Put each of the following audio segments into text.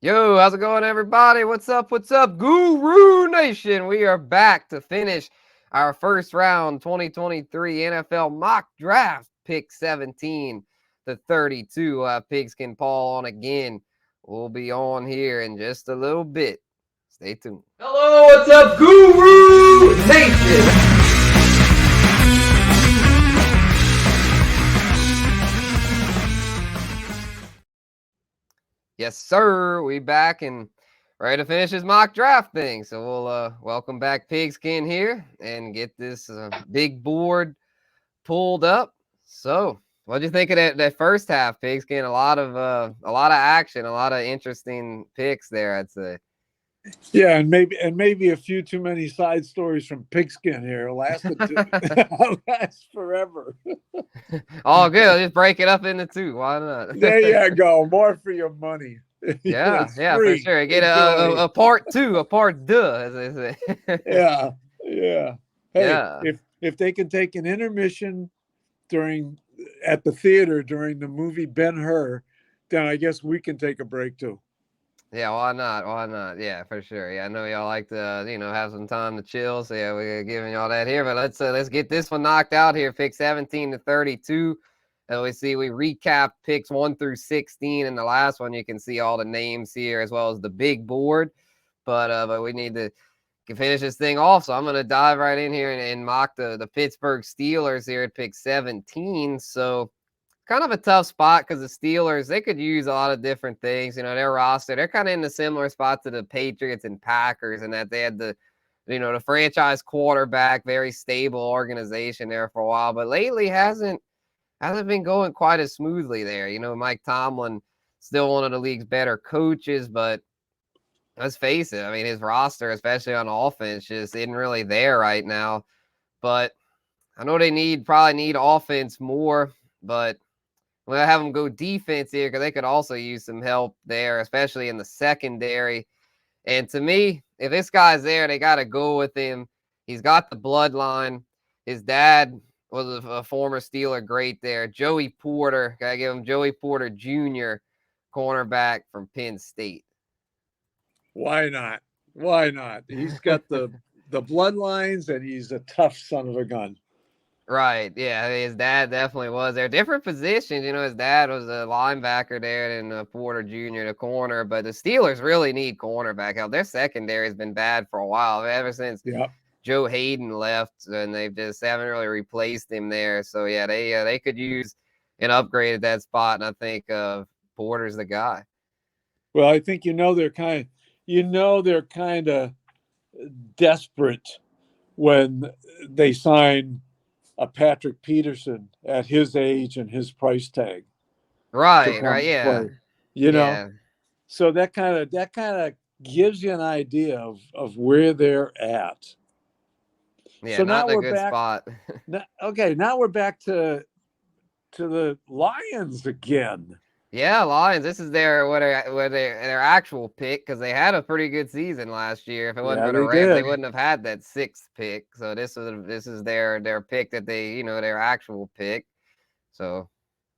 Yo, how's it going, everybody? What's up? What's up, Guru Nation? We are back to finish our first round 2023 NFL mock draft, pick 17 to 32. Pigskin Paul on again. We'll be on here in just a little bit. Stay tuned. Hello, what's up, Guru Nation? Yes, sir. We back and ready to finish this mock draft thing. So we'll welcome back Pigskin here and get this big board pulled up. So what do you think of that first half, Pigskin? A lot of action, a lot of interesting picks there, I'd say. Yeah, and maybe a few too many side stories from Pigskin here. Last forever. All good. I'll just break it up into two. Why not? There you go. More for your money. Yeah, It's yeah, for free. sure. Get Enjoy. a part two, a part deux, as they say. Yeah, yeah. Hey, Yeah. if they can take an intermission during at the theater during the movie Ben Hur, then I guess we can take a break too. Yeah, why not? Why not? Yeah, for sure. Yeah, I know y'all like to, have some time to chill. So yeah, we're giving y'all that here. But let's get this one knocked out here. Pick 17 to 32. And we recap picks 1 through 16. In the last one, you can see all the names here as well as the big board. But we need to finish this thing off. So I'm gonna dive right in here and mock the Pittsburgh Steelers here at pick 17. So kind of a tough spot because the Steelers, they could use a lot of different things. Their roster, they're kind of in a similar spot to the Patriots and Packers, and that they had the franchise quarterback, very stable organization there for a while, but lately hasn't been going quite as smoothly there. Mike Tomlin, still one of the league's better coaches, but let's face it, I mean, his roster, especially on offense, just isn't really there right now. But I know they probably need offense more, but we'll have them go defense here because they could also use some help there, especially in the secondary. And to me, if this guy's there, they got to go with him. He's got the bloodline. His dad was a former Steeler great there. Joey Porter, got to give him Joey Porter Jr., cornerback from Penn State. Why not? Why not? He's got the bloodlines, and he's a tough son of a gun. Right. Yeah. His dad definitely was there. Different positions. His dad was a linebacker there and Porter Jr., the corner. But the Steelers really need cornerback help. Their secondary has been bad for a while, ever since Yeah. Joe Hayden left, and they just haven't really replaced him there. So, yeah, they could use an upgrade at that spot. And I think Porter's the guy. Well, I think they're kind of desperate when they sign a Patrick Peterson at his age and his price tag to Right. Right. come Yeah. play. You know, Yeah. so that kind of gives you an idea of where they're at. Yeah. So Not now in a we're good back. spot. Okay, now we're back to the Lions again. Yeah, Lions. This is their actual pick because they had a pretty good season last year. If it wasn't Yeah, for the they Rams, they did. wouldn't have had that sixth pick. So this is their pick that their actual pick. So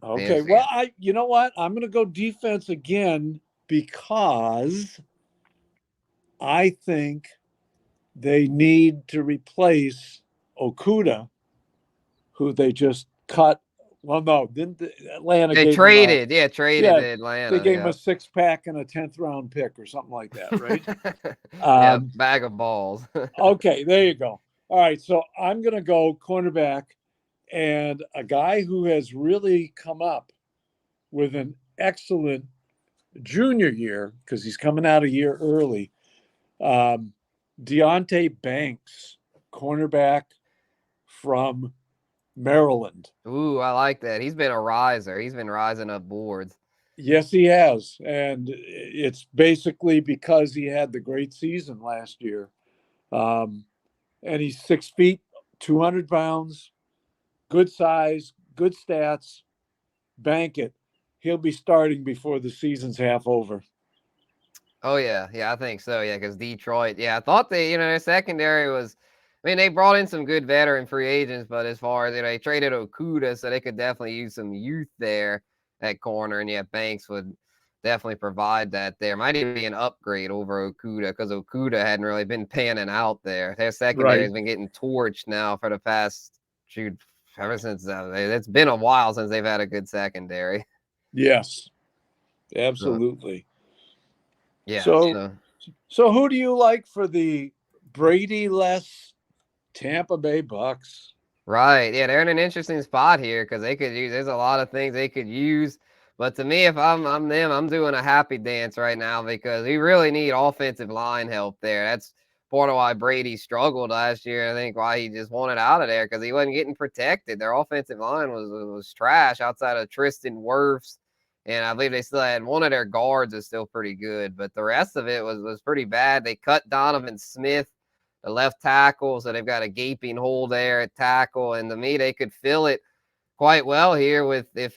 Okay, it's, well, you know what? I'm going to go defense again because I think they need to replace Okuda, who they just cut. Well, no, didn't Atlanta they gave him traded yeah, to they Atlanta. gave him Yeah, a 6-pack and a 10th round pick or something like that, right? yeah, Um, bag of balls. okay, there you go. All right, so I'm going to go cornerback and a guy who has really come up with an excellent junior year because he's coming out a year early. Um, Deontay Banks, cornerback from Maryland. Ooh, I like that. He's been a riser. He's been rising up boards. Yes, he has. And it's basically because he had the great season last year. Um, and he's 6 feet, 200 pounds, good size, good stats. Bank it. He'll be starting before the season's half over. Oh yeah, I think so. Yeah, because Detroit. Yeah, I thought their secondary was. I mean, they brought in some good veteran free agents, but as far as they traded Okuda, so they could definitely use some youth there at corner, and yeah, Banks would definitely provide that there. Might even be an upgrade over Okuda because Okuda hadn't really been panning out there. Their secondary Right. has been getting torched now for the past, shoot, ever since it's been a while since they've had a good secondary. Yes, So, absolutely. yeah. So, So, so who do you like for the Brady-less Tampa Bay Bucks? right. Yeah, they're in an interesting spot here because they could use. There's a lot of things they could use. But to me, if I'm them, I'm doing a happy dance right now because we really need offensive line help there. That's part of why Brady struggled last year. I think why he just wanted out of there because he wasn't getting protected. Their offensive line was trash outside of Tristan Wirfs, and I believe they still had one of their guards is still pretty good, but the rest of it was pretty bad. They cut Donovan Smith, the left tackle, so they've got a gaping hole there at tackle, and to me, they could fill it quite well here with if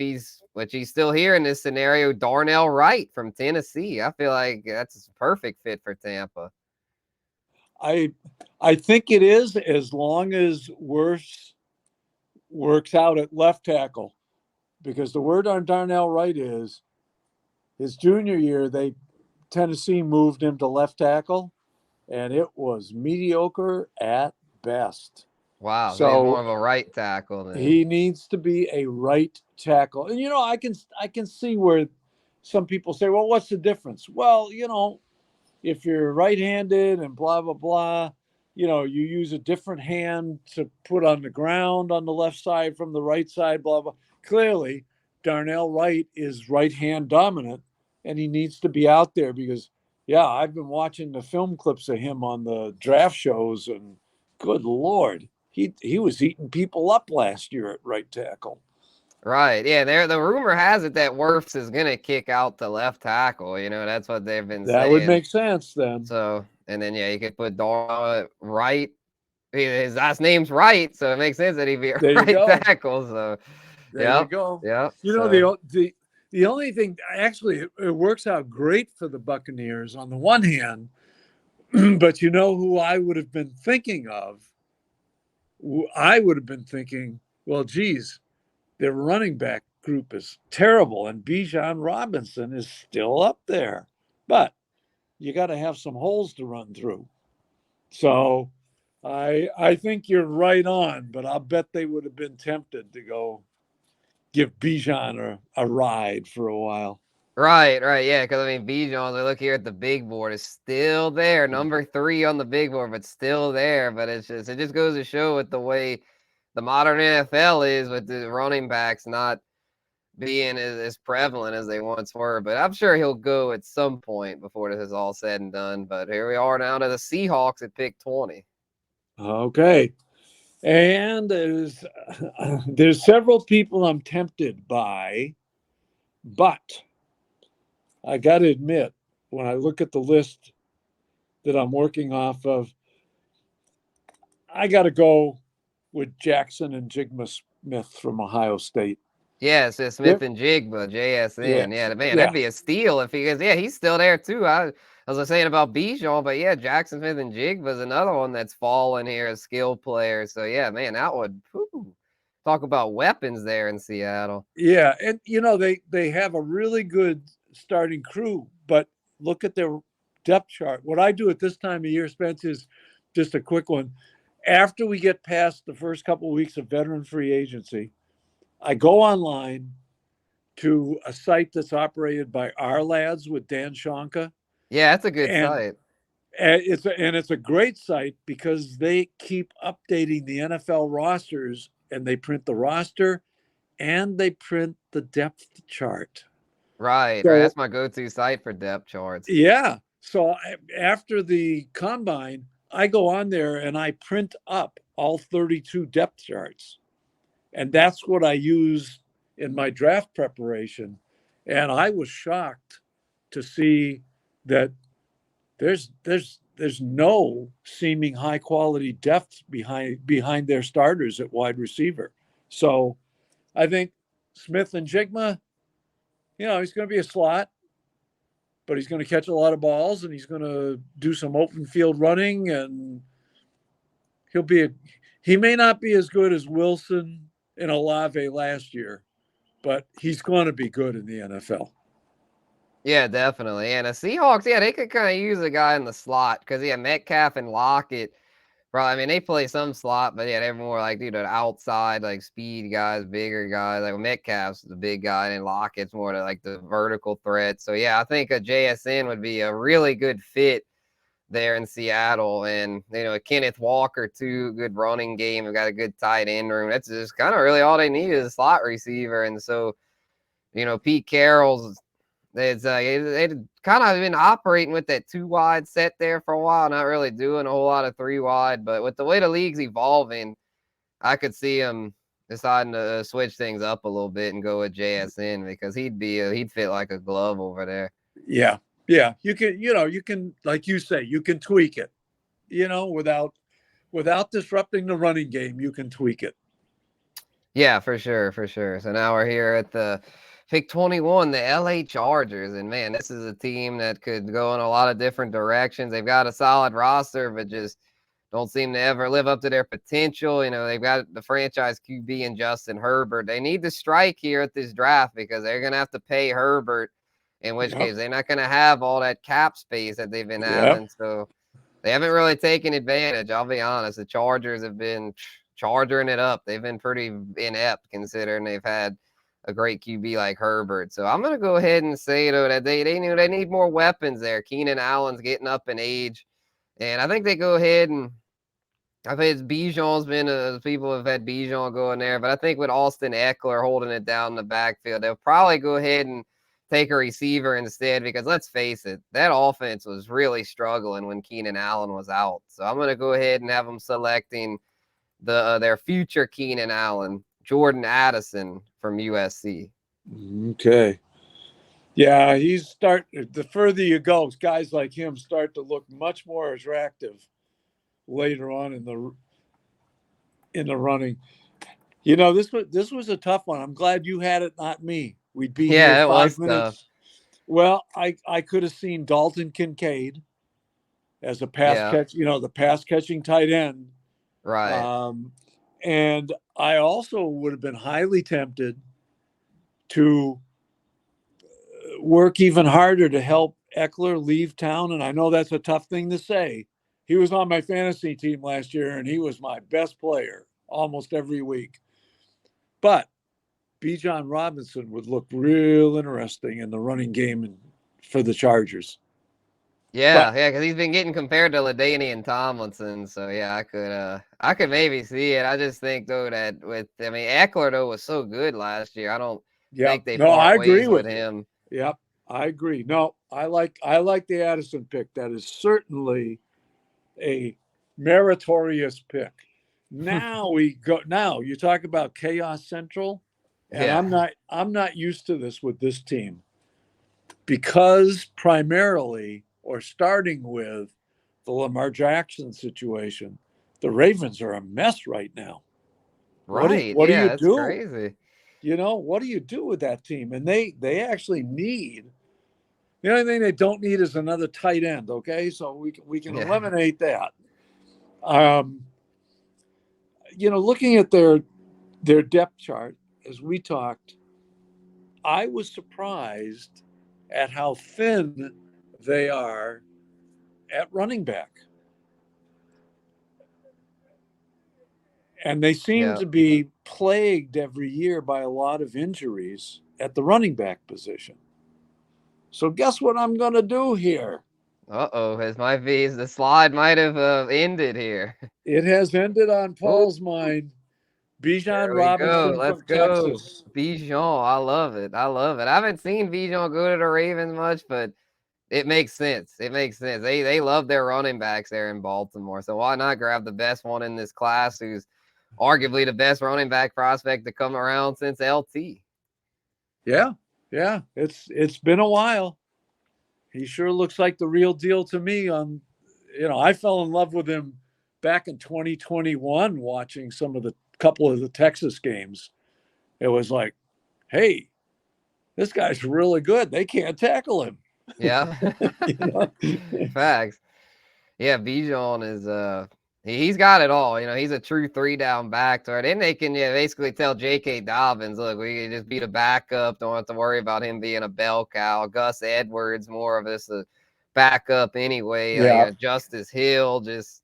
which he's still here in this scenario, Darnell Wright from Tennessee. I feel like that's a perfect fit for Tampa. I I think it is, as long as Wirfs works out at left tackle, because the word on Darnell Wright is his junior year, Tennessee moved him to left tackle, and it was mediocre at best. Wow, so he's more So of a right tackle then. he needs to be a right tackle. And I can see where some people say, well, what's the difference? Well, if you're right-handed and blah blah blah, you use a different hand to put on the ground on the left side from the right side, blah blah. Clearly, Darnell Wright is right hand dominant, and he needs to be out there because, yeah, I've been watching the film clips of him on the draft shows, and good lord, he was eating people up last year at right tackle. Right. Yeah, the rumor has it that Wirfs is gonna kick out the left tackle. That's what they've been That would saying. make sense then. So, and then yeah, you could put Darnell Wright. His last name's Wright, so it makes sense that he'd be a There you right go. tackle. So, There you yep, go. yep. You know, So, the only thing, actually, it works out great for the Buccaneers on the one hand, but you know who I would have been thinking of? I would have been thinking, well, geez, their running back group is terrible, and Bijan Robinson is still up there, but you got to have some holes to run through. So I think you're right on, but I'll bet they would have been tempted to go give Bijan a ride for a while. right, yeah. Because I mean, Bijan, I look here at the big board, is still there, number 3 on the big board, but still there. But it just goes to show with the way the modern NFL is with the running backs not being as prevalent as they once were. But I'm sure he'll go at some point before this is all said and done. But here we are now to the Seahawks at pick 20. Okay. And there's several people I'm tempted by, but I got to admit, when I look at the list that I'm working off of, I got to go with Jackson and Jigma Smith from Ohio State. Yeah, it's just Yep. Smith and Jigba, Yeah. JSN. Yeah, man, that'd Yeah. be a steal if he is. Yeah, he's still there too. I was saying about Bijan, but yeah, Jackson Smith and Jigba is another one that's fallen here as skill players. So yeah, man, that would talk about weapons there in Seattle. Yeah. And, they have a really good starting crew, but look at their depth chart. What I do at this time of year, Spence, is just a quick one. After we get past the first couple of weeks of veteran free agency, I go online to a site that's operated by our lads with Dan Shonka, Yeah, that's a good and site. it's a great site because they keep updating the NFL rosters, and they print the roster and they print the depth chart. Right. So That's my go-to site for depth charts. yeah, so after the combine, I go on there and I print up all 32 depth charts, and that's what I use in my draft preparation. And I was shocked to see that there's no seeming high quality depth behind their starters at wide receiver. So I think Smith and Jigma, he's going to be a slot, but he's going to catch a lot of balls and he's going to do some open field running, and he may not be as good as Wilson and Olave last year, but he's going to be good in the NFL. Yeah, definitely. And the Seahawks, yeah, they could kind of use a guy in the slot because yeah, Metcalf and Lockett. Probably, I mean, they play some slot, but yeah, they're more like, dude, an outside, like speed guys, bigger guys. Like Metcalf's the big guy, and Lockett's more to like the vertical threat. So yeah, I think a JSN would be a really good fit there in Seattle. And Kenneth Walker too, good running game. We've got a good tight end room. That's just kind of really all they need is a slot receiver. And so, Pete Carroll's they'd kind of been operating with that 2 wide set there for a while, not really doing a whole lot of 3 wide. But with the way the league's evolving, I could see him deciding to switch things up a little bit and go with JSN because he'd fit like a glove over there. Yeah. Yeah. You can, like you say, you can tweak it, without disrupting the running game, you can tweak it. Yeah, for sure, for sure. So now we're here at the pick 21, the LA Chargers. And man, this is a team that could go in a lot of different directions. They've got a solid roster, but just don't seem to ever live up to their potential. They've got the franchise QB and Justin Herbert. They need to strike here at this draft because they're going to have to pay Herbert, in which Yep. case they're not going to have all that cap space that they've been Yep. having. So they haven't really taken advantage. I'll be honest. The Chargers have been charging it up. They've been pretty inept considering they've had a great QB like Herbert. So I'm going to go ahead and say, though, that they knew they need more weapons there. Keenan Allen's getting up in age. And I think they go ahead and I think it's Bijan's been people have had Bijan going there, but I think with Austin Eckler holding it down in the backfield, they'll probably go ahead and take a receiver instead because let's face it, that offense was really struggling when Keenan Allen was out. So I'm going to go ahead and have them selecting their future Keenan Allen, Jordan Addison from USC. Okay. Yeah, the further you go, guys like him start to look much more attractive later on in the running. This was a tough one. I'm glad you had it, not me. We'd be here Yeah, it 5 was tough. minutes. Well, I could have seen Dalton Kincaid as a Yeah, the pass catching tight end. right. And I also would have been highly tempted to work even harder to help Eckler leave town. And I know that's a tough thing to say. He was on my fantasy team last year, and he was my best player almost every week. But Bijan Robinson would look real interesting in the running game for the Chargers. Yeah, But yeah, because he's been getting compared to LaDainian Tomlinson. So yeah, I could maybe see it. I just think though that Eckler though was so good last year. I don't yeah, think they no, I part agree ways with with you. him. Yep, I agree. No, I like the Addison pick. That is certainly a meritorious pick. Now you talk about chaos central, and Yeah, I'm not used to this with this team because primarily or starting with the Lamar Jackson situation, the Ravens are a mess right now. right. What do you Yeah, that's do? crazy. What do you do with that team? And they actually need the only thing they don't need is another tight end. Okay, so we can Yeah, eliminate that. Um, looking at their depth chart as we talked, I was surprised at how thin they are at running back. And they seem yeah. to be plagued every year by a lot of injuries at the running back position. So guess what I'm going to do here? Uh-oh, the slide might have ended here. It has ended on Oh, Paul's mind. Bijan there we go. Robinson Let's from go. Texas. Bijan. I love it. I love it. I haven't seen Bijan go to the Ravens much, but it makes sense. It makes sense. They love their running backs there in Baltimore. So why not grab the best one in this class who's arguably the best running back prospect to come around since LT? Yeah, yeah. It's been a while. He sure looks like the real deal to me. I fell in love with him back in 2021 watching couple of the Texas games. It was like, hey, this guy's really good. They can't tackle him. Yeah. You know? Facts. Yeah, Bijan is He's got it all. He's a true 3-down back. So then they can basically tell J.K. Dobbins, look, we can just be the backup. Don't have to worry about him being a bell cow. Gus Edwards, more of this a backup anyway. Yeah. Justice Hill, just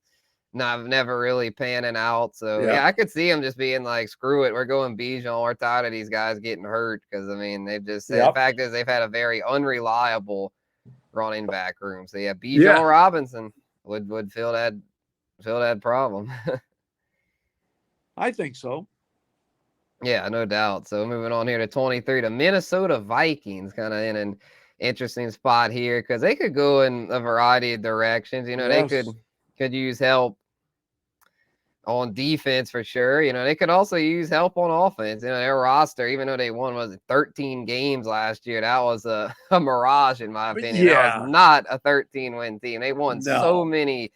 never really panning out. So, Yeah. I could see him just being like, screw it. We're going Bijan. We're tired of these guys getting hurt. Because, they've just said, the fact is they've had a very unreliable running back room. So, Bijan Robinson would fill that problem. I think so. Yeah, no doubt. So moving on here to 23, the Minnesota Vikings, kind of in an interesting spot here because they could go in a variety of directions. They could use help on defense for sure. They could also use help on offense. Their roster, even though they won 13 games last year, that was a mirage in my opinion. That was not a 13-win team. They won so many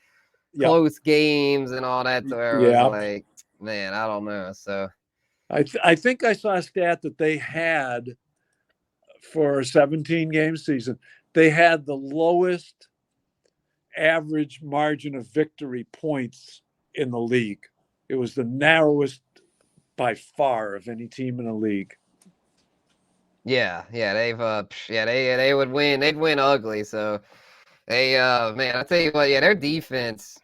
close games and all that. So it was like, man, I don't know. So I think I saw a stat that they had for a 17-game season. They had the lowest average margin of victory points in the league. It was the narrowest by far of any team in the league. Yeah, they've they would win. They'd win ugly. So they man, I tell you what, their defense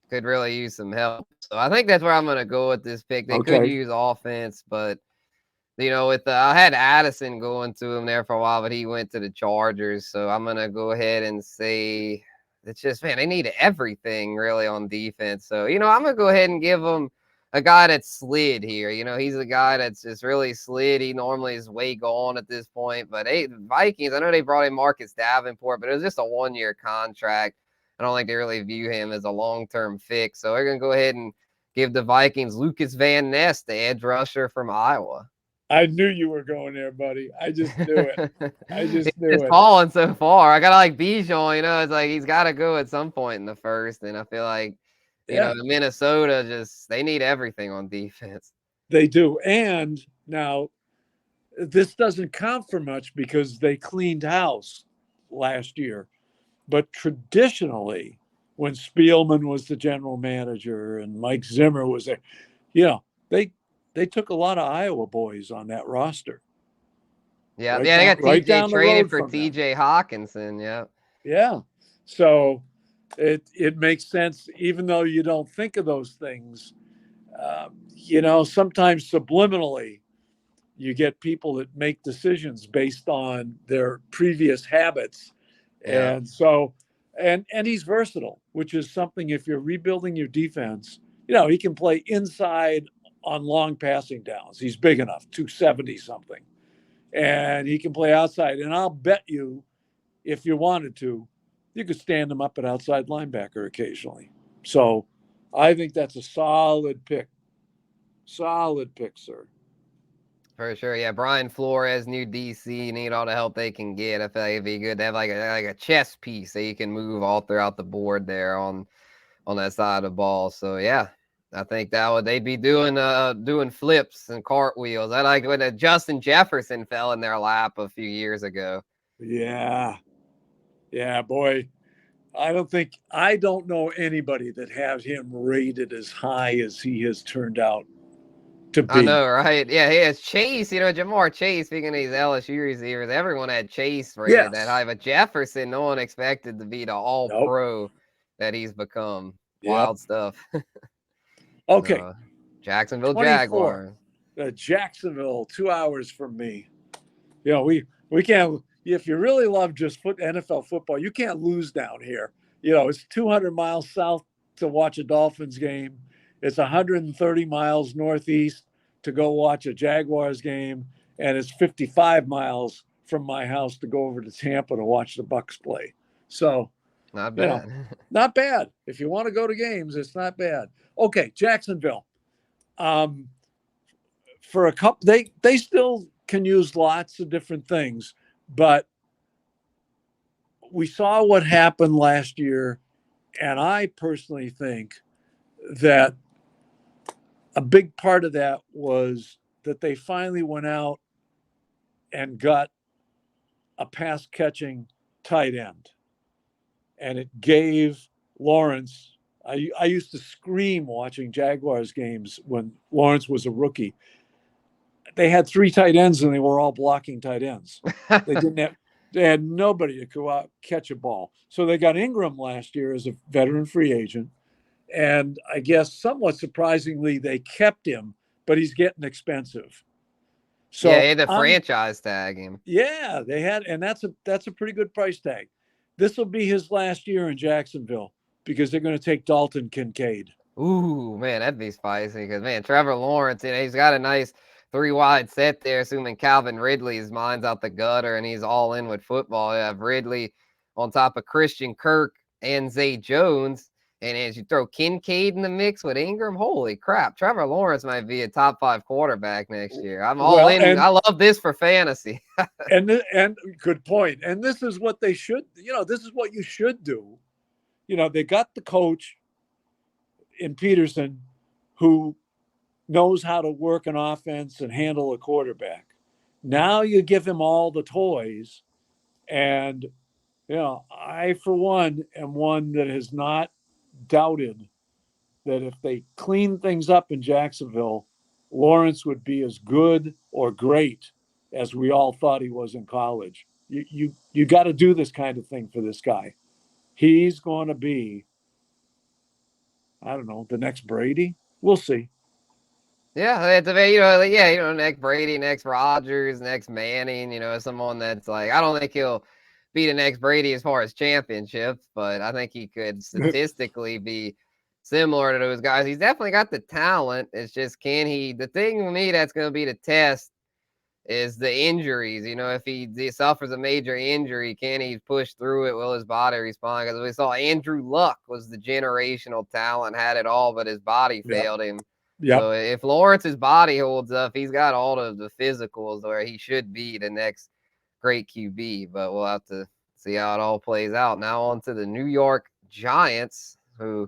could really use some help. So I think that's where I'm gonna go with this pick. They could use offense, but with I had Addison going to him there for a while, but he went to the Chargers. So I'm gonna go ahead and say it's just, man, they need everything really on defense. So I'm gonna go ahead and give them a guy that slid here. He's a guy that's just really slid. He normally is way gone at this point. But the Vikings, I know they brought in Marcus Davenport, but it was just a 1-year contract. I don't think they really view him as a long-term fix. So we're going to go ahead and give the Vikings Lucas Van Ness, the edge rusher from Iowa. I knew you were going there, buddy. I just knew it. It's falling so far. I got to like Bijan, it's like he's got to go at some point in the first. And I feel like, Minnesota they need everything on defense. They do. And now this doesn't count for much because they cleaned house last year. But traditionally, when Spielman was the general manager and Mike Zimmer was there, they took a lot of Iowa boys on that roster. Yeah, they got TJ traded for TJ Hawkinson. Yeah. Yeah. So it makes sense, even though you don't think of those things. Sometimes subliminally, you get people that make decisions based on their previous habits. Yeah. And so, and he's versatile, which is something if you're rebuilding your defense, he can play inside on long passing downs. He's big enough, 270 something. And he can play outside. And I'll bet you, if you wanted to, you could stand him up at outside linebacker occasionally. So I think that's a solid pick. Solid pick, sir. For sure. Yeah, Brian Flores, new DC, need all the help they can get. I feel like it'd be good to have like a chess piece that you can move all throughout the board there on that side of the ball. So yeah, I think they'd be doing flips and cartwheels. I like when Justin Jefferson fell in their lap a few years ago. Yeah. Yeah, boy. I don't know anybody that has him rated as high as he has turned out to be. I know, right? Yeah, he has Chase, Jamar Chase, speaking of these LSU receivers, everyone had Chase rated that high, but Jefferson, no one expected to be the all-pro that he's become. Wild stuff. Okay. Jacksonville Jaguars. Jacksonville, 2 hours from me. We can't, if you really love just NFL football, you can't lose down here. It's 200 miles south to watch a Dolphins game. It's 130 miles northeast to go watch a Jaguars game. And it's 55 miles from my house to go over to Tampa to watch the Bucks play. So not bad. Not bad. If you want to go to games, it's not bad. Okay, Jacksonville. For a couple, they still can use lots of different things, but we saw what happened last year, and I personally think that a big part of that was that they finally went out and got a pass-catching tight end, and it gave Lawrence I used to scream watching Jaguars games when Lawrence was a rookie. They had 3 tight ends and they were all blocking tight ends. They didn't have they had nobody to go out catch a ball. So they got Ingram last year as a veteran free agent. And I guess somewhat surprisingly, they kept him, but he's getting expensive. Yeah, So he had to I'm franchise tag him. yeah, they had, and that's a pretty good price tag. This will be his last year in Jacksonville because they're going to take Dalton Kincaid. Ooh, man, that'd be spicy because, man, Trevor Lawrence, he's got a nice 3 wide set there, assuming Calvin Ridley's mind's out the gutter and he's all in with football. You have Ridley on top of Christian Kirk and Zay Jones. And as you throw Kincaid in the mix with Ingram, holy crap, Trevor Lawrence might be a top 5 quarterback next year. I'm all Well, in. I love this for fantasy. and good point. And this is what they should, this is what you should do. They got the coach in Peterson who knows how to work an offense and handle a quarterback. Now you give him all the toys. And, I, for one, am one that has not doubted that if they clean things up in Jacksonville, Lawrence would be as good or great as we all thought he was in college. You got to do this kind of thing for this guy. He's going to be, I don't know, the next Brady. We'll see. Yeah, it's a next Brady, next Rodgers, next Manning, someone that's like, I don't think he'll be the next Brady as far as championships, but I think he could statistically be similar to those guys. He's definitely got the talent. It's just, the thing with me that's going to be the test is the injuries. If he suffers a major injury, can he push through it? Will his body respond? Because we saw Andrew Luck was the generational talent, had it all, but his body Yep. failed him. Yep. So if Lawrence's body holds up, he's got all of the physicals where he should be the next great QB. But we'll have to see how it all plays out. Now on to the New York Giants, who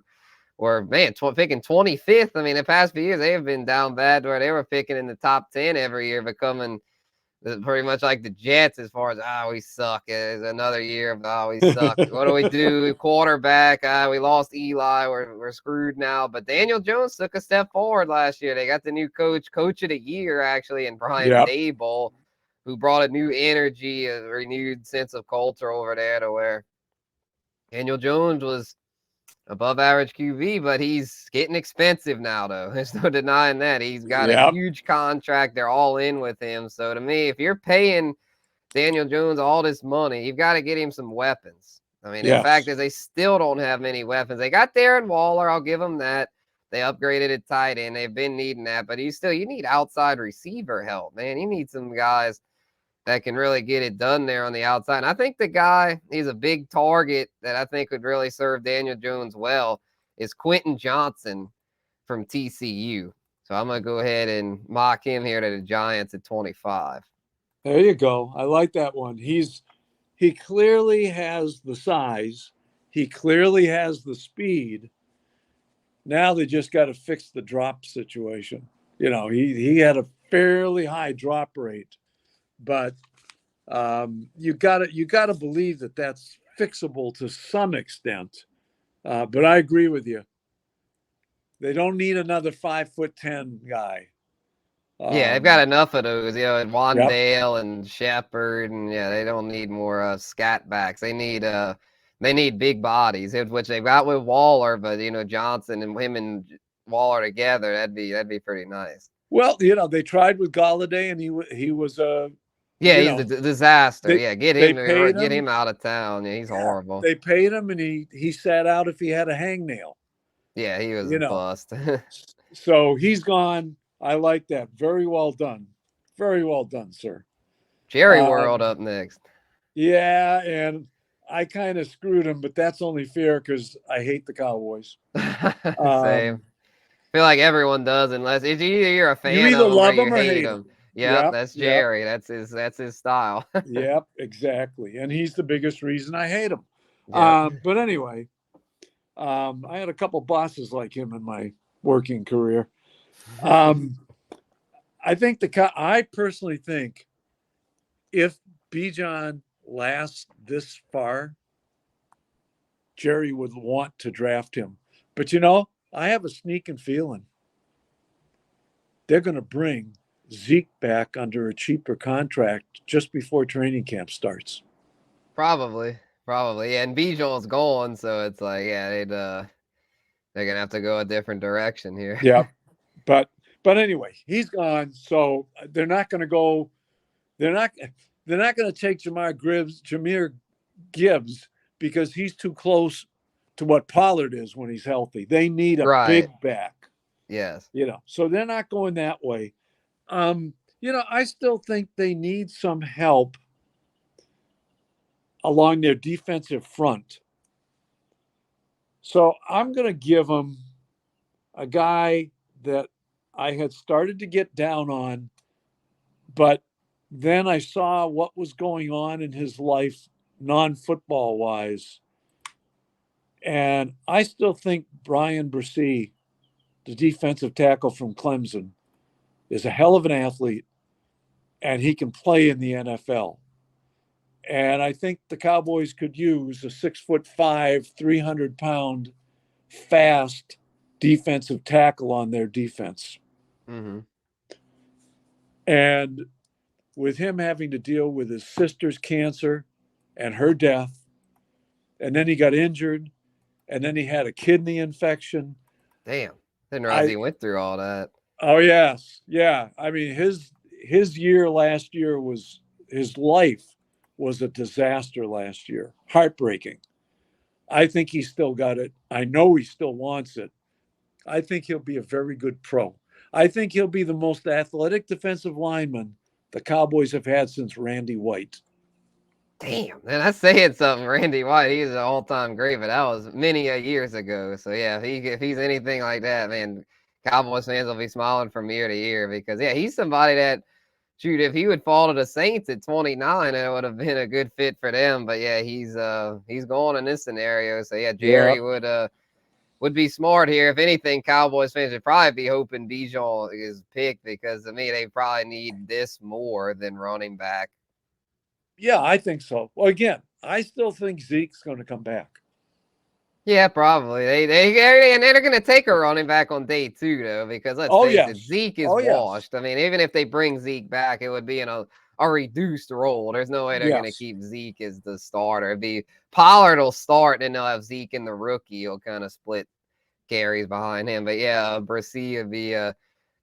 were, picking 25th. I mean, the past few years, they have been down bad where they were picking in the top 10 every year, becoming pretty much like the Jets as far as, we suck. It's another year of, we suck. What do we do? Quarterback. We lost Eli. We're screwed now. But Daniel Jones took a step forward last year. They got the new coach of the year, actually, and Brian Yep. Daboll, who brought a new energy, a renewed sense of culture over there to where Daniel Jones was above average QB, but he's getting expensive now, though. There's no denying that. He's got a Yep. huge contract. They're all in with him. So to me, if you're paying Daniel Jones all this money, you've got to get him some weapons. I mean, the fact is they still don't have many weapons. They got Darren Waller. I'll give them that. They upgraded at tight end. They've been needing that, but you need outside receiver help, man. You need some guys that can really get it done there on the outside. And I think he's a big target that I think would really serve Daniel Jones well, is Quentin Johnson from TCU. So I'm going to go ahead and mock him here to the Giants at 25. There you go. I like that one. He clearly has the size. He clearly has the speed. Now they just got to fix the drop situation. He had a fairly high drop rate, but you got to believe that that's fixable to some extent. But I agree with you. They don't need another 5'10" guy. Yeah, they've got enough of those, and Yep. Wandale and Shepard, and they don't need more scat backs. They need big bodies, which they've got with Waller, but Johnson and him and Waller together, that'd be pretty nice. Well, they tried with Galladay, and he was a he's a disaster. Get him. him out of town. Yeah, he's horrible. They paid him, and he sat out if he had a hangnail. Yeah, he was a bust. So he's gone. I like that. Very well done. Very well done, sir. Jerry World up next. Yeah, and I kind of screwed him, but that's only fair because I hate the Cowboys. Same. I feel like everyone does, unless it's either you're a fan you either of them love or you him or hate him. them. Yep, that's Jerry. That's his style. Yep, exactly. And he's the biggest reason I hate him. Yep. But anyway, I had a couple bosses like him in my working career. I personally think if Bijan lasts this far, Jerry would want to draft him. But you know, I have a sneaking feeling they're going to bring Zeke back under a cheaper contract just before training camp starts. Probably, probably. Yeah, and Bijan's gone, so it's like, yeah, they're gonna have to go a different direction here. Yeah, but anyway, he's gone, so they're not going to go. They're not. They're not going to take Jameer Gibbs, because he's too close to what Pollard is when he's healthy. They need a Right. big back, Yes. So they're not going that way. I still think they need some help along their defensive front. So I'm going to give them a guy that I had started to get down on, but then I saw what was going on in his life non-football wise. And I still think Brian Bresee, the defensive tackle from Clemson, is a hell of an athlete, and he can play in the NFL. And I think the Cowboys could use a 6'5", 300-pound, fast defensive tackle on their defense. Mm-hmm. And with him having to deal with his sister's cancer and her death, and then he got injured, and then he had a kidney infection. Damn. Didn't realize he went through all that. Oh yes, yeah. I mean, his year last year was his life was a disaster last year. Heartbreaking. I think he still got it. I know he still wants it. I think he'll be a very good pro. I think he'll be the most athletic defensive lineman the Cowboys have had since Randy White. Damn, man, that's saying something. Randy White, he's an all-time great, but that was many years ago. So yeah, if he's anything like that, man, Cowboys fans will be smiling from year to year because yeah, he's somebody that shoot, if he would fall to the Saints at 29, it would have been a good fit for them. But yeah, he's gone in this scenario. So yeah, Jerry would be smart here. If anything, Cowboys fans would probably be hoping Bijan is picked because to me they probably need this more than running back. Yeah, I think so. Well, again, I still think Zeke's going to come back. Yeah, probably. They're going to take a running back on day 2 though, because let's face it, Zeke is washed. Yes. I mean, even if they bring Zeke back, it would be in a reduced role. There's no way they're going to keep Zeke as the starter. It'd be Pollard will start, and they'll have Zeke and the rookie. He'll kind of split carries behind him. But yeah, Bresee would be a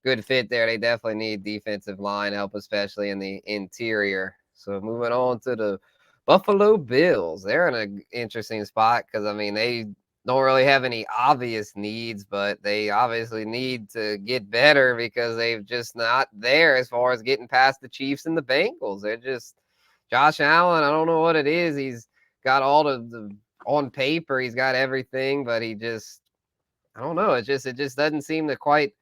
good fit there. They definitely need defensive line help, especially in the interior. So moving on to the Buffalo Bills. They're in an interesting spot because, I mean, they don't really have any obvious needs, but they obviously need to get better because they've just not there as far as getting past the Chiefs and the Bengals. They're just Josh Allen. I don't know what it is. He's got all the on paper, he's got everything, but he just, I don't know. It just doesn't seem to quite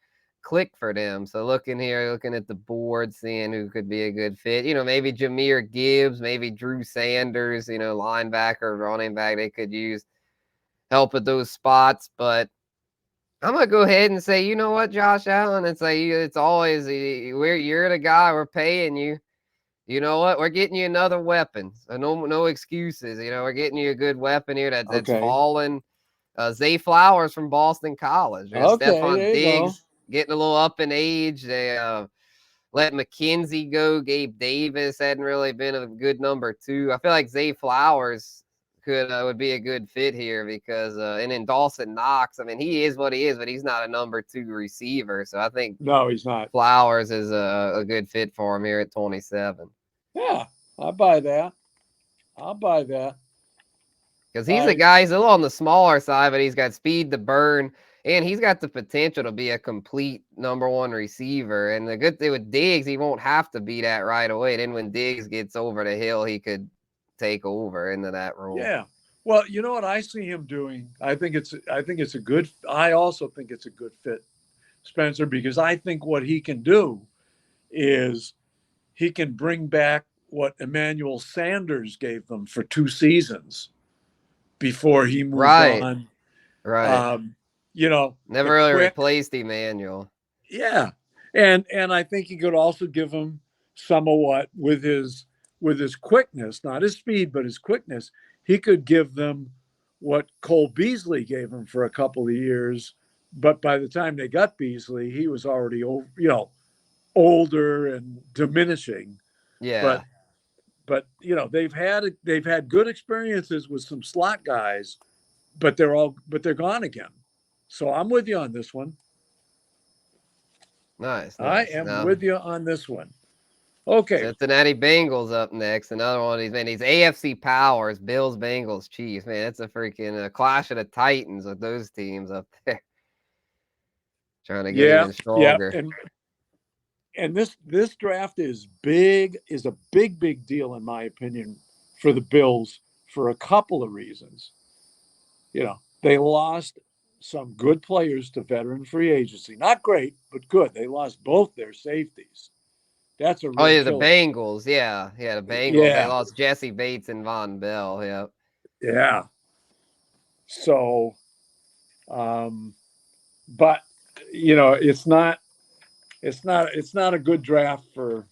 click for them. So looking at the board, seeing who could be a good fit. Maybe Jameer Gibbs, maybe Drew Sanders, linebacker, running back. They could use help at those spots. But I'm gonna go ahead and say, you know what, Josh Allen? It's always you're the guy, we're paying you. You know what? We're getting you another weapon. So no excuses. We're getting you a good weapon here that's fallen. Zay Flowers from Boston College. Stephon Diggs getting a little up in age. They let McKenzie go. Gabe Davis hadn't really been a good number 2. I feel like Zay Flowers would be a good fit here because and then Dawson Knox. I mean, he is what he is, but he's not a number 2 receiver. So I think he's not. Flowers is a good fit for him here at 27. Yeah, I'll buy that. Because he's a guy, he's a little on the smaller side, but he's got speed to burn, and he's got the potential to be a complete number 1 receiver. And the good thing with Diggs, he won't have to be that right away. Then when Diggs gets over the hill, he could take over into that role. Yeah. Well, you know what I see him doing? I also think it's a good fit, Spencer, because I think what he can do is he can bring back what Emmanuel Sanders gave them for 2 seasons before he moved on. Right. Never really replaced Emmanuel. Yeah. And I think he could also give him some of what with his quickness, not his speed, but his quickness. He could give them what Cole Beasley gave him for a couple of years. But by the time they got Beasley, he was already, older and diminishing. Yeah. But they've had good experiences with some slot guys, but they're gone again. So I'm with you on this one. Nice, I nice. am Now, with you on this one. Okay. Cincinnati Bengals up next. Another one of these, man. These AFC powers, Bills, Bengals, Chiefs. Man, it's a freaking clash of the Titans with those teams up there. Trying to get Yeah, even yeah, stronger. and this draft is a big deal in my opinion for the Bills for a couple of reasons. They lost some good players to veteran free agency. Not great, but good. They lost both their safeties. That's a Oh real yeah, the killer. Bengals. Yeah, the Bengals. They Yeah, lost Jesse Bates and Von Bell. Yeah. yeah. So, um, but it's not a good draft for.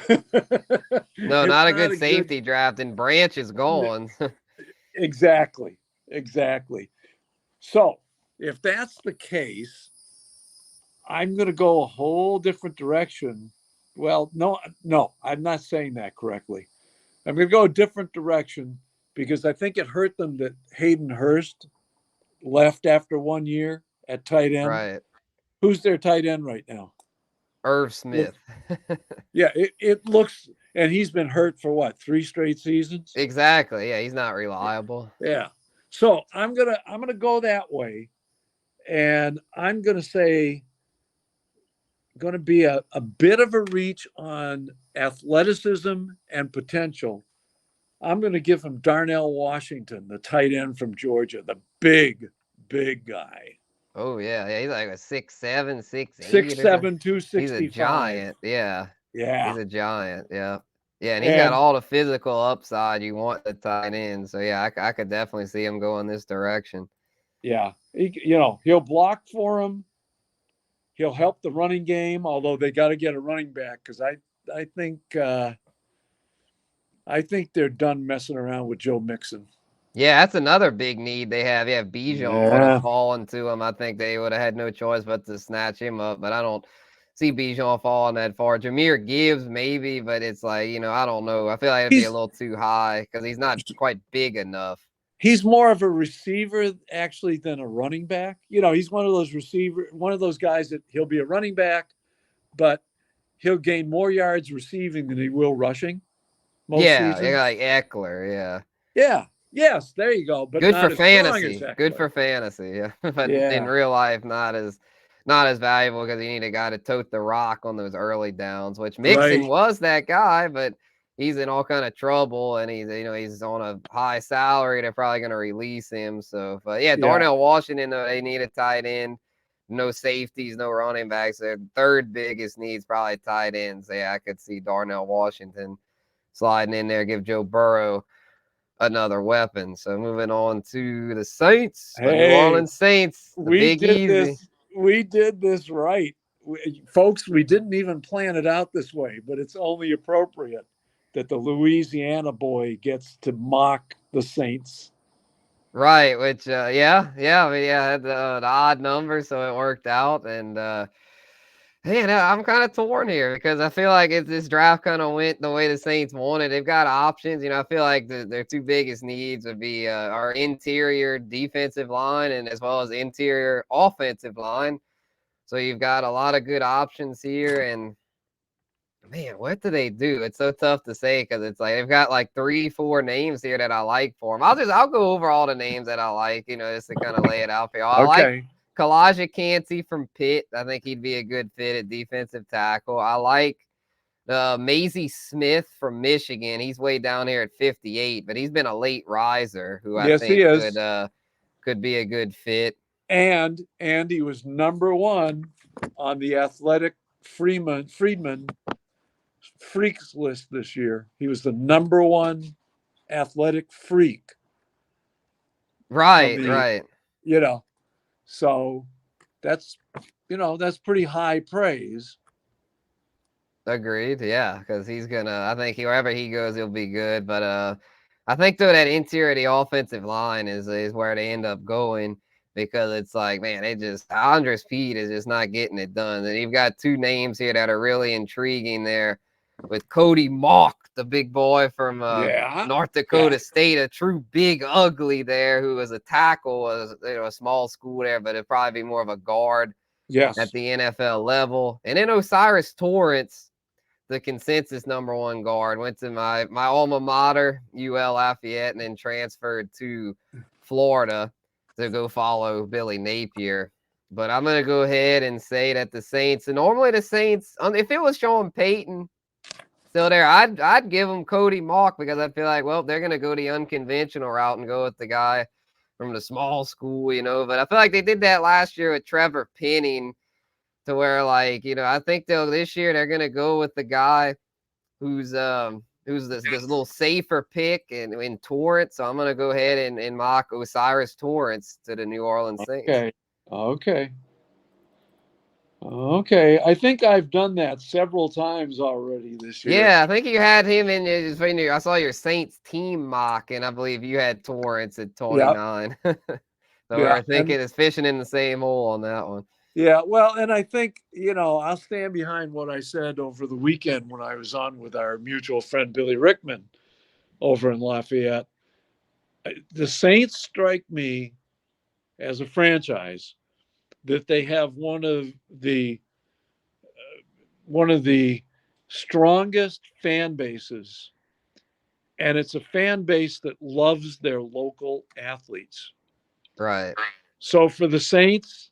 No, not It's a not good a good. safety draft, and Branch is gone. Exactly, exactly. So, if that's the case, I'm going to go a whole different direction. Well, no, I'm not saying that correctly. I'm going to go a different direction because I think it hurt them that Hayden Hurst left after 1 year at tight end. Right. Who's their tight end right now? Irv Look, Smith. yeah, it looks, and he's been hurt for what, 3 straight seasons? Exactly. Yeah, he's not reliable. Yeah. So I'm gonna go that way, and I'm gonna say going to be a bit of a reach on athleticism and potential. I'm going to give him Darnell Washington, the tight end from Georgia, the big guy. Oh yeah, he's like a 6'7", 6'8" Six or something. seven, two He's a sixty five. giant. Yeah, he's Yeah. a giant. Yeah, yeah, and he's got And all the physical upside you want the tight end. So yeah, I could definitely see him going this direction. yeah, he'll block for him. He'll help the running game, although they got to get a running back because I think I think they're done messing around with Joe Mixon. Yeah, that's another big need they have. Yeah, Bijan would have Yeah. fallen to him. I think they would have had no choice but to snatch him up. But I don't see Bijan falling that far. Jameer Gibbs maybe, but it's like I don't know. I feel like it'd be a He's little too high because he's not quite big enough. he's more of a receiver actually than a running back. He's one of those guys that he'll be a running back, but he'll gain more yards receiving than he will rushing most Yeah, seasons. like Eckler. Yeah. Yeah. Yes, there you go, but Good for not as strong as fantasy. Good Eckler. for fantasy. Yeah. But in Yeah. real life, not as valuable because you need a guy to tote the rock on those early downs, which Mixon Right. was that guy, but he's in all kind of trouble and he's on a high salary. They're probably going to release him. So, but yeah, Yeah. Darnell Washington, though, they need a tight end. No safeties, no running backs. Their third biggest needs probably tight ends. Yeah, I could see Darnell Washington sliding in there, give Joe Burrow another weapon. So moving on to the Saints, the New Hey, Orleans Saints, the we Big did Easy. this. We did this right. Folks, we didn't even plan it out this way, but it's only appropriate that the Louisiana boy gets to mock the Saints. Right, which yeah, I mean, yeah, the odd number, so it worked out. And man, I'm kind of torn here because I feel like if this draft kind of went the way the Saints wanted, they've got options. I feel like their two biggest needs would be our interior defensive line and as well as interior offensive line. So you've got a lot of good options here. And man, what do they do? It's so tough to say because it's like they've got like 3, 4 names here that I like for them. I'll go over all the names that I like, just to kind of lay it out for you. I like Okay. Kalijah Kancey from Pitt. I think he'd be a good fit at defensive tackle. I like Maisie Smith from Michigan. He's way down here at 58, but he's been a late riser who I Yes, he think is. could be a good fit. And he was number one on the athletic Friedman freaks list this year. He was the number one athletic freak from Right, the, right. you know, so that's that's pretty high praise. Agreed. Yeah, because he's gonna. I think wherever he goes, he'll be good. But I think though that interior of the offensive line is where they end up going because it's like, man, it just Andres Pete is just not getting it done. And you've got two names here that are really intriguing there with Cody Mock, the big boy from Yeah. North Yeah. Dakota State, a true big ugly there who was a tackle, was a small school there, but it'd probably be more of a guard at Yes. the NFL level. And then Osiris Torrance, the consensus #1 guard, went to my alma mater, UL Lafayette, and then transferred to Florida to go follow Billy Napier. But I'm gonna go ahead and say that the Saints, and normally the Saints, if it was Sean Payton still there, I'd give him Cody Mock because I feel like, well, they're gonna go the unconventional route and go with the guy from the small school, But I feel like they did that last year with Trevor Penning, to where, like, I think this year they're gonna go with the guy who's this little safer pick in Torrance. So I'm gonna go ahead and mock Osiris Torrance to the New Orleans Saints. Okay. Okay. Okay. I think I've done that several times already this year. Yeah, I think you had him in I saw your Saints team mock, and I believe you had Torrance at Yeah. 29. So Yeah. we're thinking it's fishing in the same hole on that one. Yeah, well, and I think, I'll stand behind what I said over the weekend when I was on with our mutual friend Billy Rickman over in Lafayette. The Saints strike me as a franchise that they have one of the strongest fan bases, and it's a fan base that loves their local athletes. Right. So for the Saints,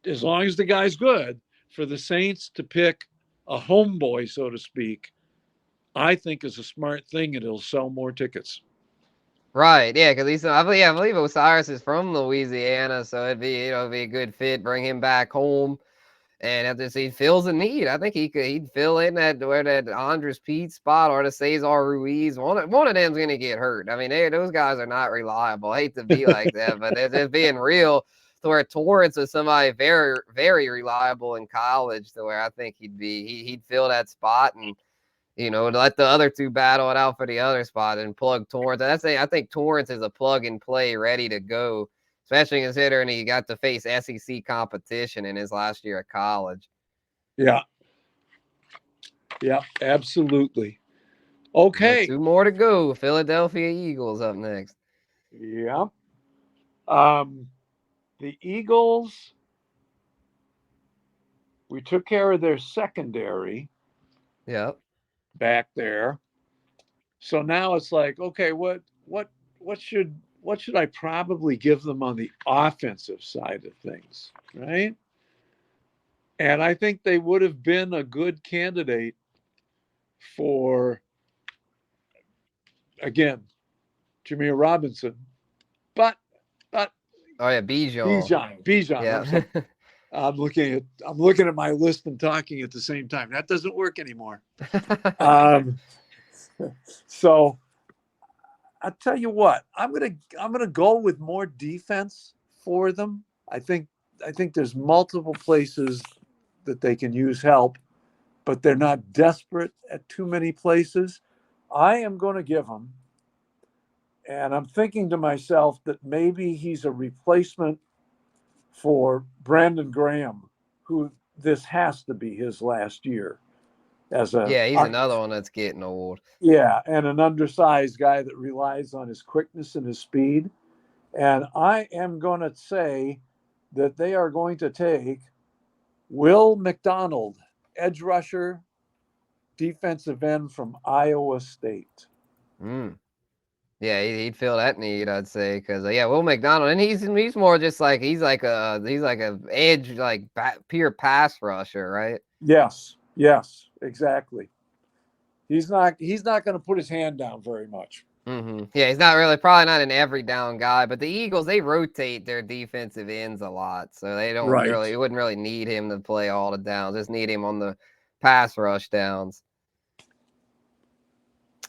as long as the guy's good, for the Saints to pick a homeboy, so to speak, I think is a smart thing, and it'll sell more tickets. Right, yeah, because I believe Osiris is from Louisiana, so it'd be a good fit. Bring him back home, and if he fills a need, I think he'd fill in that Andres Pete spot or the Cesar Ruiz. One of them's gonna get hurt. I mean, those guys are not reliable. I hate to be like that, but they're just being real. To where Torrance is somebody very, very reliable in college, to where I think he'd fill that spot and let the other two battle it out for the other spot and plug Torrance. I think Torrance is a plug and play, ready to go, especially considering he got to face SEC competition in his last year of college. Yeah. Yeah, absolutely. Okay. 2 more to go. Philadelphia Eagles up next. Yeah. The Eagles, we took care of their secondary Yep. back there. So now it's like, okay, what should I probably give them on the offensive side of things, right? And I think they would have been a good candidate for, again, Jameer Robinson, but Oh yeah, Bijan. Bijan. Yeah. I'm looking at my list and talking at the same time. That doesn't work anymore. Um, so I tell you what, I'm gonna go with more defense for them. I think there's multiple places that they can use help, but they're not desperate at too many places. I am going to give them, and I'm thinking to myself that maybe he's a replacement for Brandon Graham, who this has to be his last year as a Yeah, he's another one that's getting old. Yeah, and an undersized guy that relies on his quickness and his speed. And I am going to say that they are going to take Will McDonald, edge rusher, defensive end from Iowa State. Yeah, he'd fill that need, I'd say, because yeah, Will McDonald, and he's more just like he's like a edge, like pure pass rusher, right? Yes, exactly. He's not going to put his hand down very much. Yeah, he's probably not an every down guy, but the Eagles, they rotate their defensive ends a lot, so they wouldn't really need him to play all the downs. Just need him on the pass rush downs.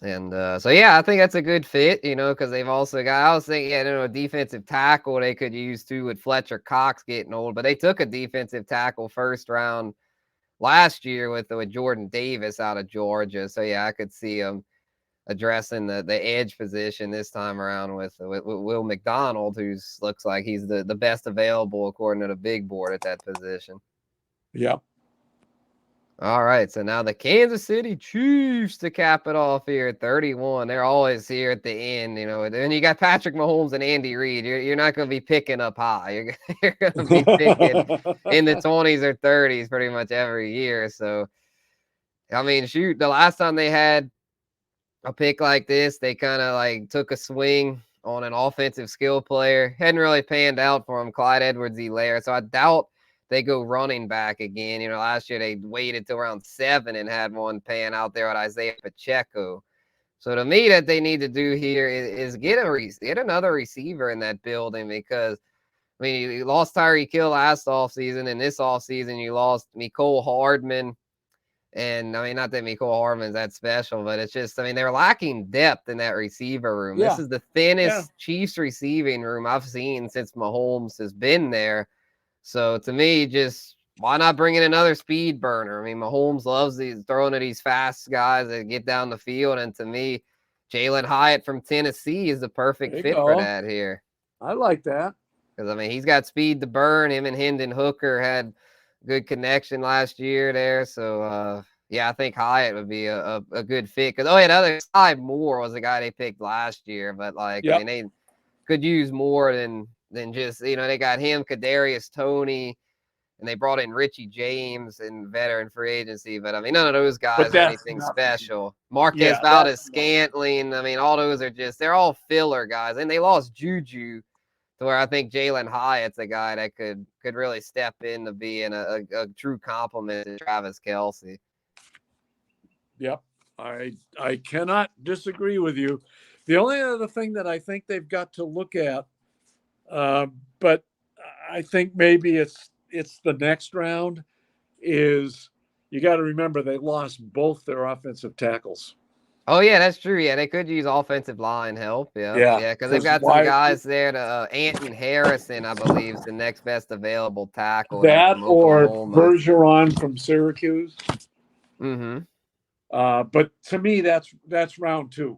And so yeah, I think that's a good fit, because they've also got. I was thinking, a defensive tackle they could use too with Fletcher Cox getting old, but they took a defensive tackle first round last year with Jordan Davis out of Georgia. So yeah, I could see them addressing the edge position this time around with Will McDonald, who's looks like he's the best available according to the big board at that position. Yep. All right, so now the Kansas City Chiefs to cap it off here at 31. They're always here at the end, you know. And you got Patrick Mahomes and Andy Reid. You're not going to be picking up high. You're going to be picking in the 20s or 30s pretty much every year. So, I mean, shoot, the last time they had a pick like this, they kind of like took a swing on an offensive skill player. Hadn't really panned out for him, Clyde Edwards-Helaire. So I doubt they go running back again. You know, last year they waited till around 7 and had one pan out there with Isaiah Pacheco. So to me, that they need to do here is get another receiver in that building, because I mean, you lost Tyreek Hill last offseason, and this offseason you lost Mecole Hardman. And I mean, not that Mecole Hardman's that special, but it's just, I mean, they're lacking depth in that receiver room. Yeah. This is the thinnest Chiefs receiving room I've seen since Mahomes has been there. So to me, just why not bring in another speed burner? I mean, Mahomes loves throwing to these fast guys that get down the field. And to me, Jalen Hyatt from Tennessee is the perfect fit for that here. I like that. Because, I mean, he's got speed to burn. Him and Hendon Hooker had good connection last year there. So, yeah, I think Hyatt would be a good fit. Because, the other side, Moore was the guy they picked last year. But, like, I mean, they could use more than just, you know, they got him, Kadarius Toney, and they brought in Richie James and veteran free agency. But, I mean, none of those guys are anything special. Marquez Valdez-Scantling, I mean, all those are just, they're all filler guys. And they lost Juju, to where I think Jalen Hyatt's a guy that could really step in to being a true compliment to Travis Kelce. Yep. I cannot disagree with you. The only other thing that I think they've got to look at, but I think maybe it's the next round, is you got to remember they lost both their offensive tackles. Oh, yeah, that's true. Yeah, they could use offensive line help. Yeah, because they've got some guys there to Anton Harrison, I believe, is the next best available tackle. That or Bergeron from Syracuse. Mm-hmm. But to me, that's round 2.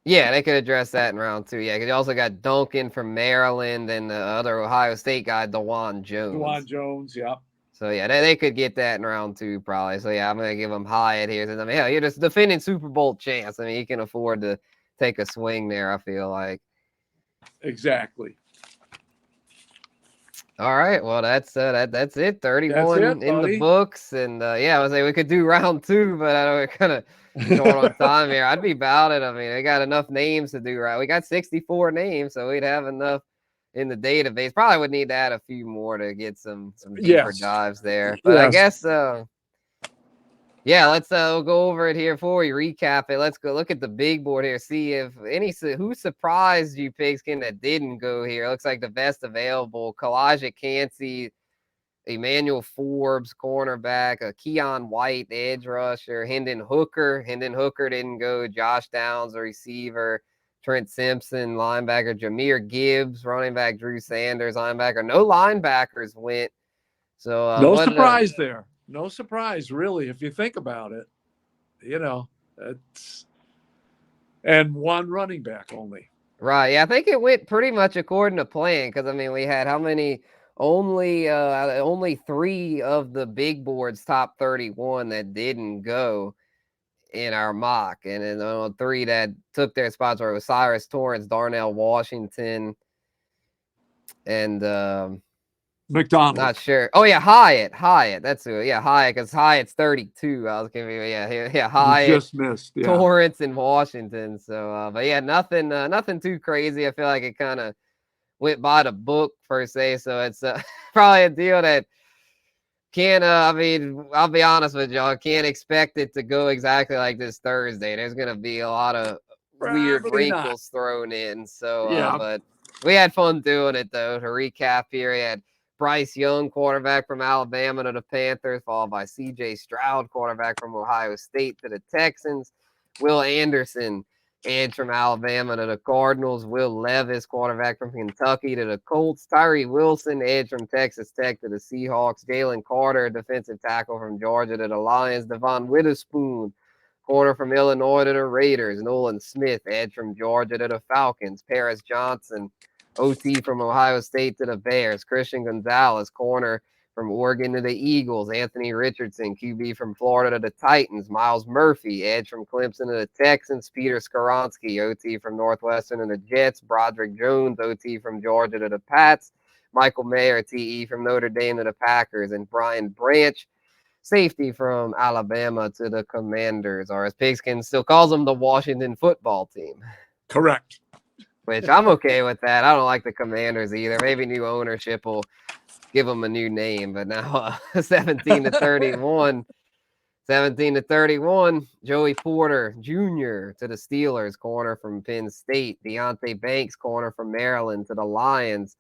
Yeah, they could address that in round 2. Yeah, because you also got Duncan from Maryland and the other Ohio State guy, DeJuan Jones. Yeah. So, yeah, they could get that in round 2 probably. So, yeah, I'm going to give them Hyatt here. I mean, hell, you're just defending Super Bowl champs. I mean, you can afford to take a swing there, I feel like. Exactly. All right. Well, that's it. 31 in the books. And, yeah, I was like, we could do round 2, but I know we're kind of short on time here. I'd be about it. I mean, they got enough names to do right. We got 64 names, so we'd have enough in the database. Probably would need to add a few more to get some deeper dives there. But I guess, yeah, let's we'll go over it here before we recap it. Let's go look at the big board here, see if who surprised you, Pigskin, that didn't go here. It looks like the best available: Kalijah Kancey, Emmanuel Forbes, cornerback, Keon White, edge rusher, Hendon Hooker. Hendon Hooker didn't go. Josh Downs, a receiver. Trent Simpson, linebacker. Jahmyr Gibbs, running back. Drew Sanders, linebacker. No linebackers went. So no surprise there. No surprise, really, if you think about it. You know, and one running back only. Right. Yeah, I think it went pretty much according to plan, because, I mean, we had how many? Only 3 of the big boards top 31 that didn't go in our mock, and then 3 that took their spots were Cyrus Torrence, Darnell Washington, and McDonald. Not sure. Oh yeah, Hyatt. That's who. Yeah, Hyatt, because Hyatt's 32. I was giving you. Yeah. Hyatt. You just missed. Yeah. Torrance and Washington. So, but yeah, nothing too crazy. I feel like it kind of went by the book per se. So it's probably a deal that can't. I mean, I'll be honest with y'all. Can't expect it to go exactly like this Thursday. There's gonna be a lot of weird wrinkles thrown in. So, but we had fun doing it though. To recap here, we had Bryce Young, quarterback from Alabama, to the Panthers, followed by C.J. Stroud, quarterback from Ohio State, to the Texans. Will Anderson, edge from Alabama, to the Cardinals. Will Levis, quarterback from Kentucky, to the Colts. Tyree Wilson, edge from Texas Tech, to the Seahawks. Jalen Carter, defensive tackle from Georgia, to the Lions. Devon Witherspoon, corner from Illinois to the Raiders. Nolan Smith, edge from Georgia to the Falcons. Paris Johnson, OT from Ohio State to the Bears. Christian Gonzalez, corner from Oregon to the Eagles. Anthony Richardson, QB from Florida to the Titans. Miles Murphy, edge from Clemson to the Texans. Peter Skoronski, OT from Northwestern to the Jets. Broderick Jones, OT from Georgia to the Pats. Michael Mayer, TE from Notre Dame to the Packers. And Brian Branch, safety from Alabama to the Commanders, or as Pigskin still calls them, the Washington football team. Correct. Which I'm okay with that. I don't like the Commanders either. Maybe new ownership will give them a new name, but now 17-31. 17-31, Joey Porter Jr. to the Steelers, corner from Penn State. Deontay Banks, corner from Maryland to the Lions.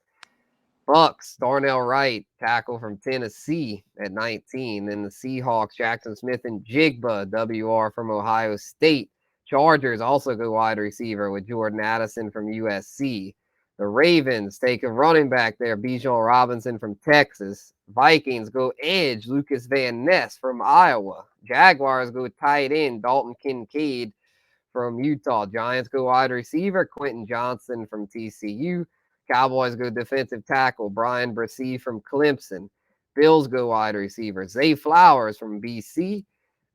Bucks, Darnell Wright, tackle from Tennessee at 19. Then the Seahawks, Jackson Smith and Jigba, WR from Ohio State. Chargers also go wide receiver with Jordan Addison from USC. The Ravens take a running back there, Bijan Robinson from Texas. Vikings go edge, Lucas Van Ness from Iowa. Jaguars go tight end, Dalton Kincaid from Utah. Giants go wide receiver, Quentin Johnson from TCU. Cowboys go defensive tackle, Brian Bresee from Clemson. Bills go wide receiver, Zay Flowers from BC.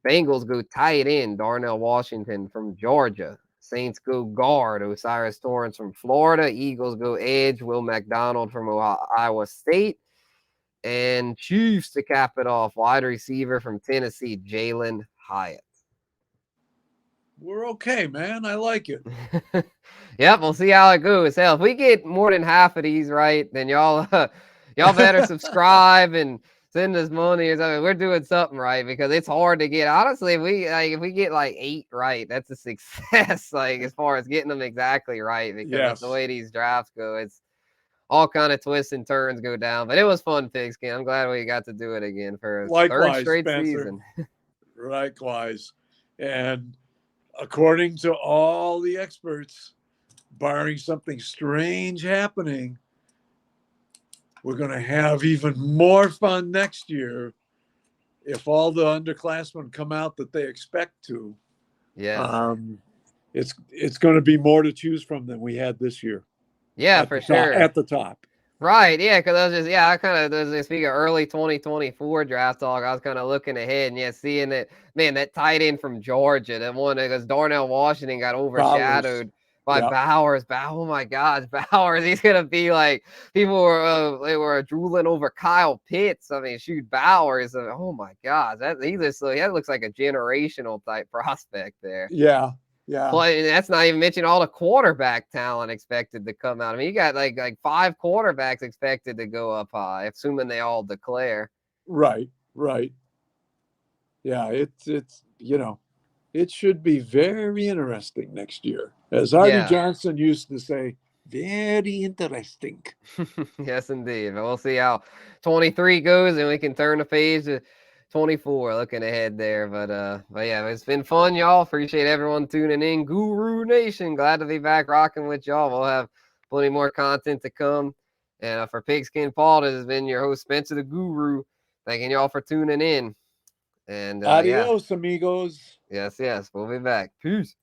Bengals go tight end, Darnell Washington from Georgia. Saints go guard, Osiris Torrance from Florida. Eagles go edge, Will McDonald from Iowa State. And Chiefs to cap it off, wide receiver from Tennessee, Jalen Hyatt. We're okay, man. I like it. Yep, we'll see how it goes. Hell, if we get more than half of these right, then y'all better subscribe and send us money or something. We're doing something right because it's hard to get. Honestly, if we get like 8 right, that's a success. Like as far as getting them exactly right, because of the way these drafts go, it's all kind of twists and turns go down. But it was fun, Pigskin. I'm glad we got to do it again for a third straight season. Likewise. And according to all the experts, barring something strange happening, we're going to have even more fun next year if all the underclassmen come out that they expect to. Yeah. It's going to be more to choose from than we had this year. Yeah, for sure. At the top. Right, yeah, because I kind of, speaking of early 2024 draft talk, I was kind of looking ahead and seeing that, man, that tight end from Georgia, that one, because Darnell Washington got overshadowed by Bowers. Oh my gosh, Bowers, he's going to be like, people they were drooling over Kyle Pitts. I mean, shoot, Bowers, oh my gosh, that looks like a generational type prospect there. Yeah. Yeah. But that's not even mentioning all the quarterback talent expected to come out. I mean, you got like 5 quarterbacks expected to go up high, assuming they all declare. Right. Yeah, it's it should be very interesting next year. As Artie Johnson used to say, very interesting. Yes, indeed. But we'll see how 23 goes, and we can turn the page to 24 looking ahead there. But yeah, it's been fun, y'all. Appreciate everyone tuning in. Guru Nation, glad to be back rocking with y'all. We'll have plenty more content to come. And for Pigskin Paul, this has been your host, Spencer the Guru. Thanking y'all for tuning in. And adios, amigos. Yes, we'll be back. Peace.